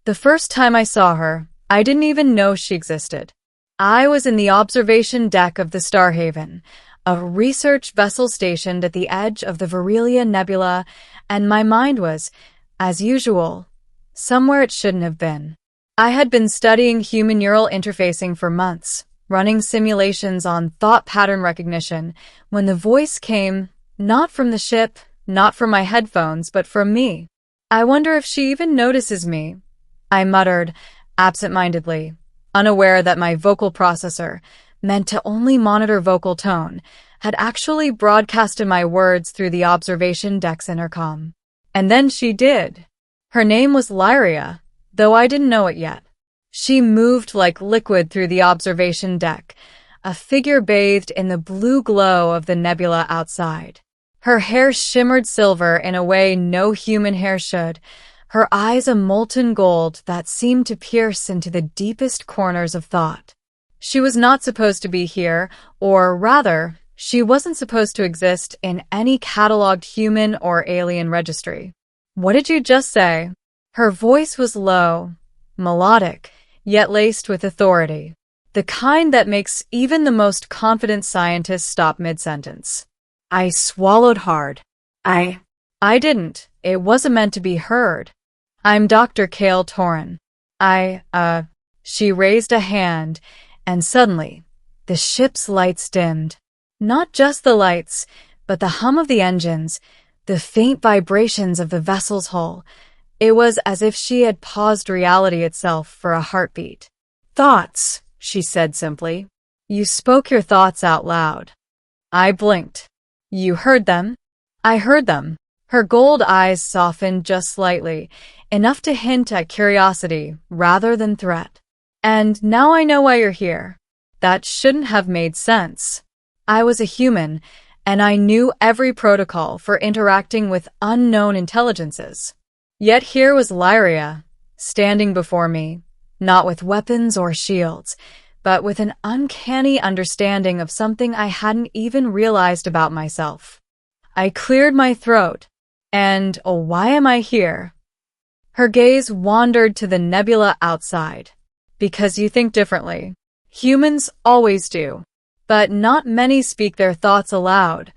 The first time I saw her, I didn't even know she existed. I was in the observation deck of the Starhaven, a research vessel stationed at the edge of the Virilia Nebula, and my mind was, as usual, somewhere it shouldn't have been. I had been studying human neural interfacing for months, running simulations on thought pattern recognition, when the voice came, not from the ship, not from my headphones, but from me. I wonder if she even notices me, I muttered, absent-mindedly, unaware that my vocal processor, meant to only monitor vocal tone, had actually broadcasted my words through the observation deck's intercom. And then she did. Her name was Lyria, though I didn't know it yet. She moved like liquid through the observation deck, a figure bathed in the blue glow of the nebula outside. Her hair shimmered silver in a way no human hair should, her eyes a molten gold that seemed to pierce into the deepest corners of thought. She was not supposed to be here, or rather, she wasn't supposed to exist in any cataloged human or alien registry. What did you just say? Her voice was low, melodic, yet laced with authority, the kind that makes even the most confident scientist stop mid-sentence. I swallowed hard. I didn't. It wasn't meant to be heard. I'm Dr. Kale Torin. She raised a hand, and suddenly, the ship's lights dimmed. Not just the lights, but the hum of the engines, the faint vibrations of the vessel's hull. It was as if she had paused reality itself for a heartbeat. Thoughts, she said simply. You spoke your thoughts out loud. I blinked. You heard them? I heard them. Her gold eyes softened just slightly, enough to hint at curiosity rather than threat. And now I know why you're here. That shouldn't have made sense. I was a human, and I knew every protocol for interacting with unknown intelligences. Yet here was Lyria, standing before me, not with weapons or shields, but with an uncanny understanding of something I hadn't even realized about myself. I cleared my throat, and why am I here? Her gaze wandered to the nebula outside. Because you think differently. Humans always do. But not many speak their thoughts aloud,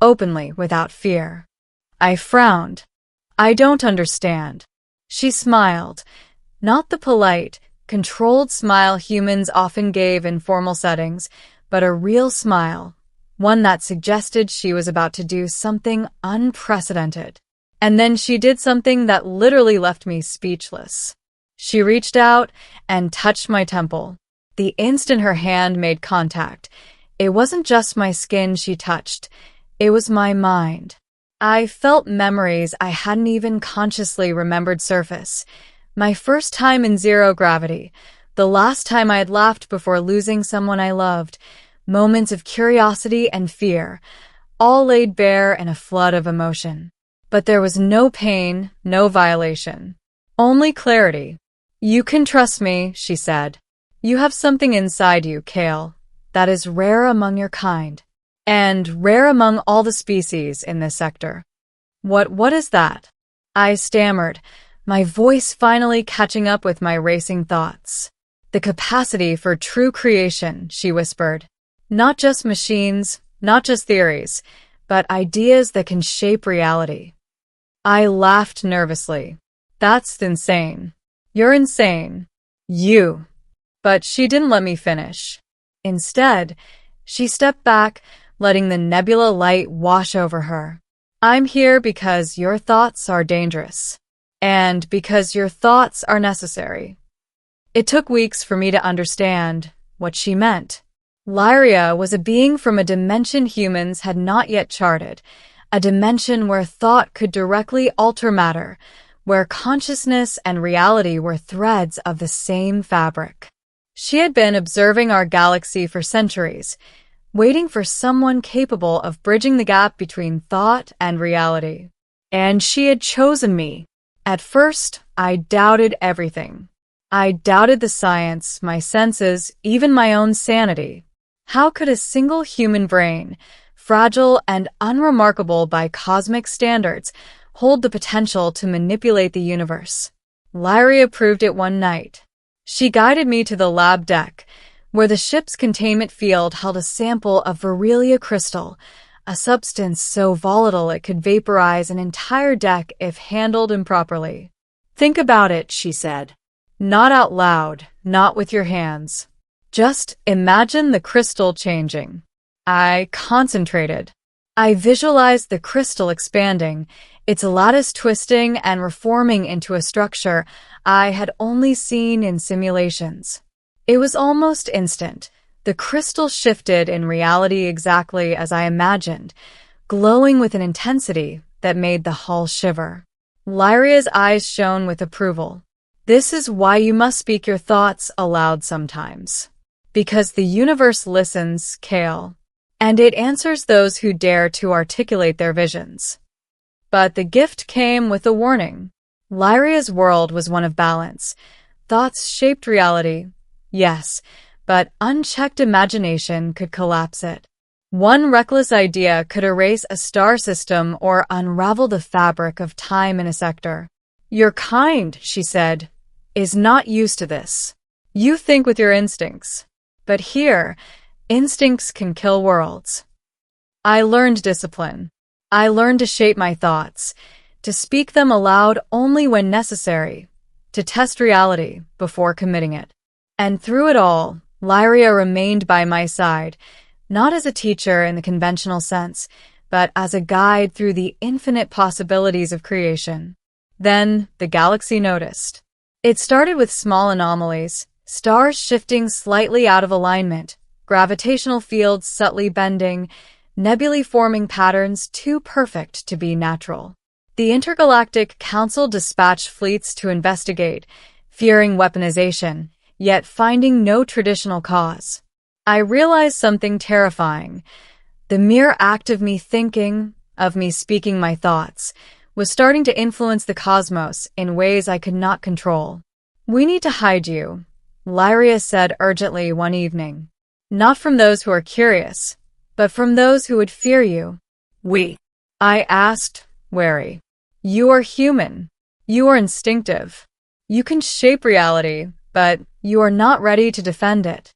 openly, without fear. I frowned. I don't understand. She smiled, not the polite, controlled smile humans often gave in formal settings, but a real smile, one that suggested she was about to do something unprecedented. And then she did something that literally left me speechless. She reached out and touched my temple. The instant her hand made contact, it wasn't just my skin she touched, it was my mind. I felt memories I hadn't even consciously remembered surface. My first time in zero gravity, the last time I had laughed before losing someone I loved, moments of curiosity and fear, all laid bare in a flood of emotion. But there was no pain, no violation. Only clarity. You can trust me, she said. You have something inside you, Kale, that is rare among your kind. And rare among all the species in this sector. What is that? I stammered, my voice finally catching up with my racing thoughts. The capacity for true creation, she whispered. Not just machines, not just theories, but ideas that can shape reality. I laughed nervously. That's insane. You're insane. You. But she didn't let me finish. Instead, she stepped back, letting the nebula light wash over her. I'm here because your thoughts are dangerous. And because your thoughts are necessary. It took weeks for me to understand what she meant. Lyria was a being from a dimension humans had not yet charted, a dimension where thought could directly alter matter, where consciousness and reality were threads of the same fabric. She had been observing our galaxy for centuries, waiting for someone capable of bridging the gap between thought and reality. And she had chosen me. At first, I doubted everything. I doubted the science, my senses, even my own sanity. How could a single human brain, fragile and unremarkable by cosmic standards, hold the potential to manipulate the universe? Lyria proved it one night. She guided me to the lab deck, where the ship's containment field held a sample of Verelia crystal, a substance so volatile it could vaporize an entire deck if handled improperly. "Think about it," she said. "Not out loud, not with your hands. Just imagine the crystal changing." I concentrated. I visualized the crystal expanding, its lattice twisting and reforming into a structure I had only seen in simulations. It was almost instant. The crystal shifted in reality exactly as I imagined, glowing with an intensity that made the hull shiver. Lyria's eyes shone with approval. "This is why you must speak your thoughts aloud sometimes. Because the universe listens, Kale, and it answers those who dare to articulate their visions." But the gift came with a warning. Lyria's world was one of balance. Thoughts shaped reality, yes, but unchecked imagination could collapse it. One reckless idea could erase a star system or unravel the fabric of time in a sector. "Your kind," she said, "is not used to this. You think with your instincts. But here, instincts can kill worlds." I learned discipline. I learned to shape my thoughts, to speak them aloud only when necessary, to test reality before committing it. And through it all, Lyria remained by my side, not as a teacher in the conventional sense, but as a guide through the infinite possibilities of creation. Then the galaxy noticed. It started with small anomalies, stars shifting slightly out of alignment, gravitational fields subtly bending, nebulae forming patterns too perfect to be natural. The Intergalactic Council dispatched fleets to investigate, fearing weaponization, yet finding no traditional cause. I realized something terrifying. The mere act of me thinking, of me speaking my thoughts, was starting to influence the cosmos in ways I could not control. "We need to hide you," Lyria said urgently one evening. "Not from those who are curious, but from those who would fear you." "We?" I asked, wary. "You are human. You are instinctive. You can shape reality, but you are not ready to defend it."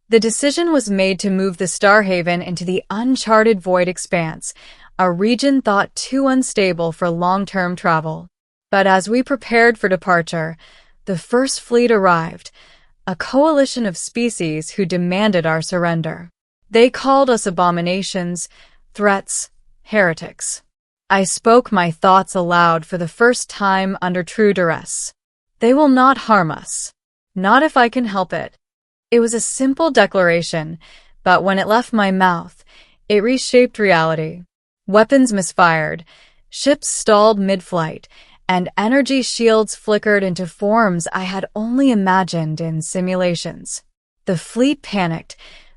The decision was made to move the Starhaven into the uncharted void expanse, a region thought too unstable for long-term travel. But as we prepared for departure, the first fleet arrived, a coalition of species who demanded our surrender. They called us abominations, threats, heretics. I spoke my thoughts aloud for the first time under true duress. "They will not harm us. Not if I can help it." It was a simple declaration, but when it left my mouth, it reshaped reality. Weapons misfired, ships stalled mid-flight, and energy shields flickered into forms I had only imagined in simulations. The fleet panicked,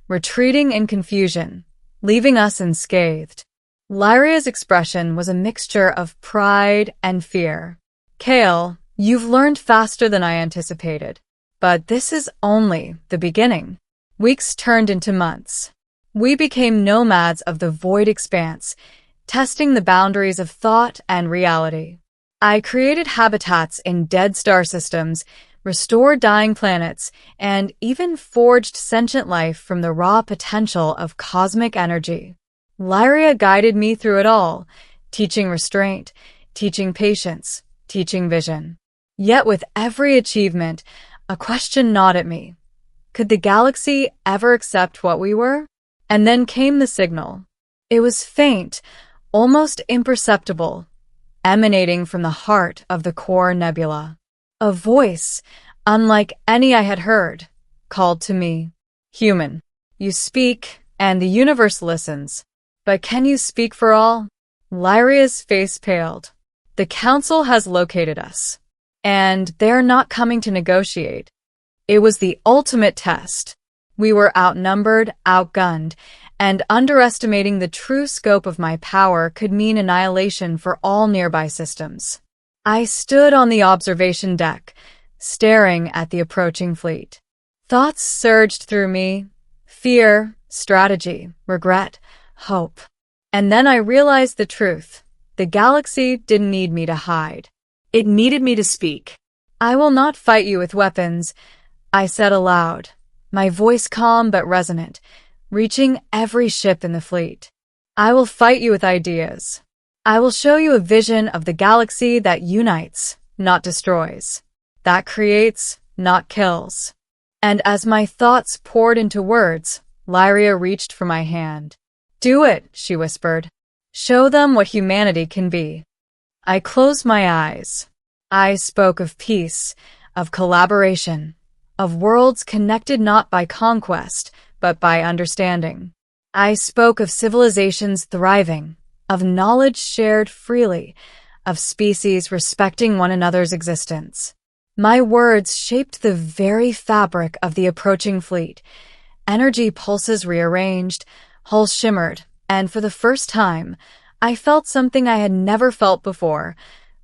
retreating in confusion, leaving us unscathed. Lyria's expression was a mixture of pride and fear. "Kale, you've learned faster than I anticipated. But this is only the beginning." Weeks turned into months. We became nomads of the void expanse, testing the boundaries of thought and reality. I created habitats in dead star systems, restored dying planets, and even forged sentient life from the raw potential of cosmic energy. Lyria guided me through it all, teaching restraint, teaching patience, teaching vision. Yet with every achievement, a question gnawed at me. Could the galaxy ever accept what we were? And then came the signal. It was faint, almost imperceptible, emanating from the heart of the core nebula. A voice, unlike any I had heard, called to me. "Human, you speak, and the universe listens. But can you speak for all?" Lyria's face paled. "The Council has located us. And they're not coming to negotiate." It was the ultimate test. We were outnumbered, outgunned, and underestimating the true scope of my power could mean annihilation for all nearby systems. I stood on the observation deck, staring at the approaching fleet. Thoughts surged through me: fear, strategy, regret, hope. And then I realized the truth. The galaxy didn't need me to hide. It needed me to speak. I will not fight you with weapons, I said aloud, my voice calm but resonant, reaching every ship in the fleet. I will fight you with ideas. I will show you a vision of the galaxy that unites, not destroys, that creates, not kills. And as my thoughts poured into words, Lyria reached for my hand. Do it, she whispered. Show them what humanity can be. I closed my eyes. I spoke of peace, of collaboration, of worlds connected not by conquest, but by understanding. I spoke of civilizations thriving, of knowledge shared freely, of species respecting one another's existence. My words shaped the very fabric of the approaching fleet. Energy pulses rearranged, hulls shimmered, and for the first time, I felt something I had never felt before,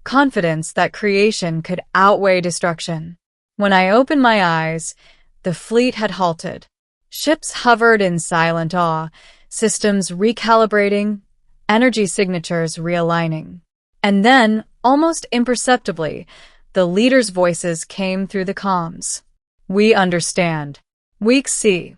confidence that creation could outweigh destruction. When I opened my eyes, the fleet had halted. Ships hovered in silent awe, systems recalibrating, energy signatures realigning. And then, almost imperceptibly, the leaders' voices came through the comms. We understand. We see.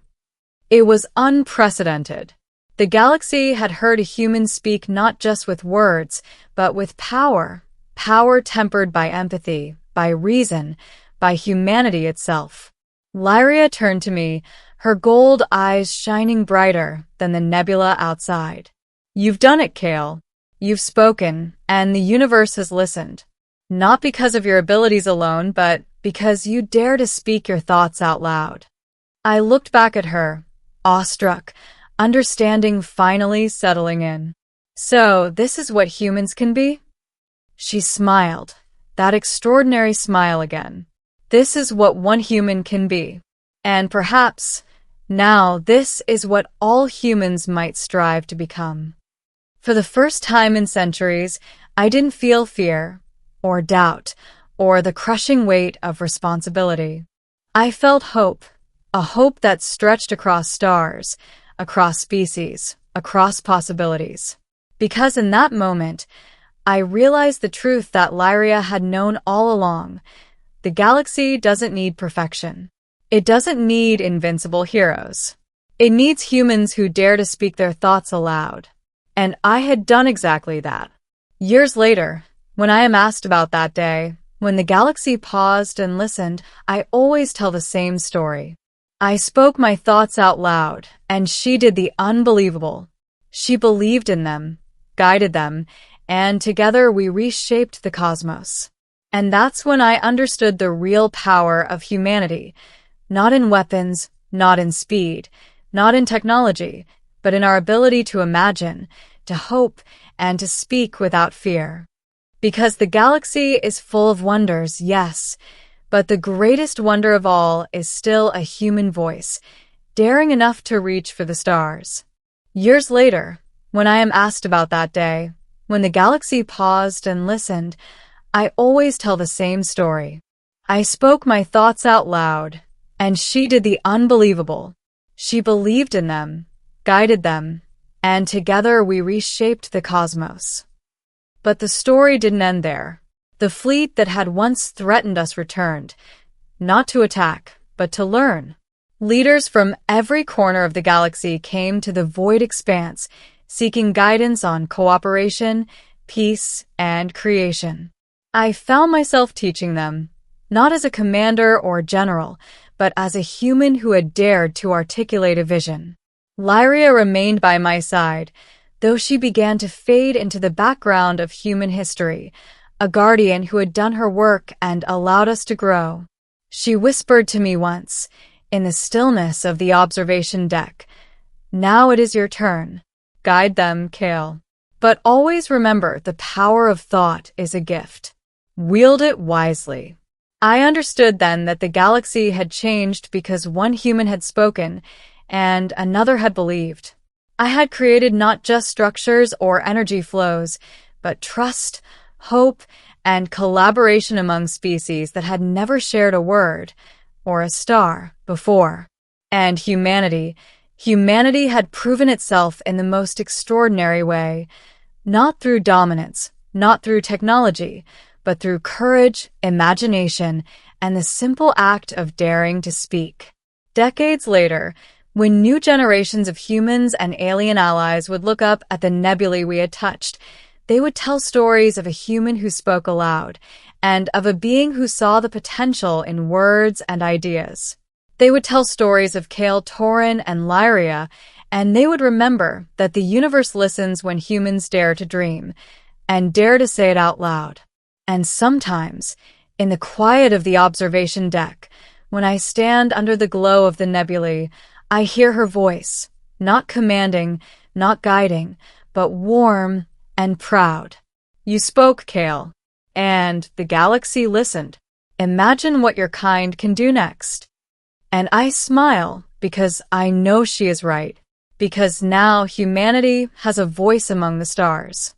It was unprecedented. The galaxy had heard a human speak not just with words, but with power. Power tempered by empathy, by reason, by humanity itself. Lyria turned to me, her gold eyes shining brighter than the nebula outside. You've done it, Kale. You've spoken, and the universe has listened. Not because of your abilities alone, but because you dare to speak your thoughts out loud. I looked back at her, awestruck, understanding finally settling in. So, this is what humans can be? She smiled, that extraordinary smile again. This is what one human can be. And perhaps, now, this is what all humans might strive to become. For the first time in centuries, I didn't feel fear, or doubt, or the crushing weight of responsibility. I felt hope, a hope that stretched across stars, across species, across possibilities. Because in that moment, I realized the truth that Lyria had known all along. The galaxy doesn't need perfection. It doesn't need invincible heroes. It needs humans who dare to speak their thoughts aloud. And I had done exactly that. Years later, when I am asked about that day, when the galaxy paused and listened, I always tell the same story. I spoke my thoughts out loud, and she did the unbelievable. She believed in them, guided them, and together we reshaped the cosmos. And that's when I understood the real power of humanity, not in weapons, not in speed, not in technology, but in our ability to imagine, to hope, and to speak without fear. Because the galaxy is full of wonders, yes, but the greatest wonder of all is still a human voice, daring enough to reach for the stars. Years later, when I am asked about that day, when the galaxy paused and listened, I always tell the same story. I spoke my thoughts out loud, and she did the unbelievable. She believed in them, guided them, and together we reshaped the cosmos. But the story didn't end there. The fleet that had once threatened us returned, not to attack, but to learn. Leaders from every corner of the galaxy came to the void expanse, seeking guidance on cooperation, peace, and creation. I found myself teaching them, not as a commander or general, but as a human who had dared to articulate a vision. Lyria remained by my side, though she began to fade into the background of human history, a guardian who had done her work and allowed us to grow. She whispered to me once, in the stillness of the observation deck, "Now it is your turn. Guide them, Kale. But always remember the power of thought is a gift. Wield it wisely." I understood then that the galaxy had changed because one human had spoken and another had believed. I had created not just structures or energy flows, but trust, hope, and collaboration among species that had never shared a word or a star before. And humanity had proven itself in the most extraordinary way, not through dominance, not through technology, but through courage, imagination, and the simple act of daring to speak. Decades later, when new generations of humans and alien allies would look up at the nebulae we had touched, they would tell stories of a human who spoke aloud, and of a being who saw the potential in words and ideas. They would tell stories of Kale, Torin, and Lyria, and they would remember that the universe listens when humans dare to dream, and dare to say it out loud. And sometimes, in the quiet of the observation deck, when I stand under the glow of the nebulae, I hear her voice, not commanding, not guiding, but warm and proud. "You spoke, Kale, and the galaxy listened. Imagine what your kind can do next." And I smile because I know she is right, because now humanity has a voice among the stars.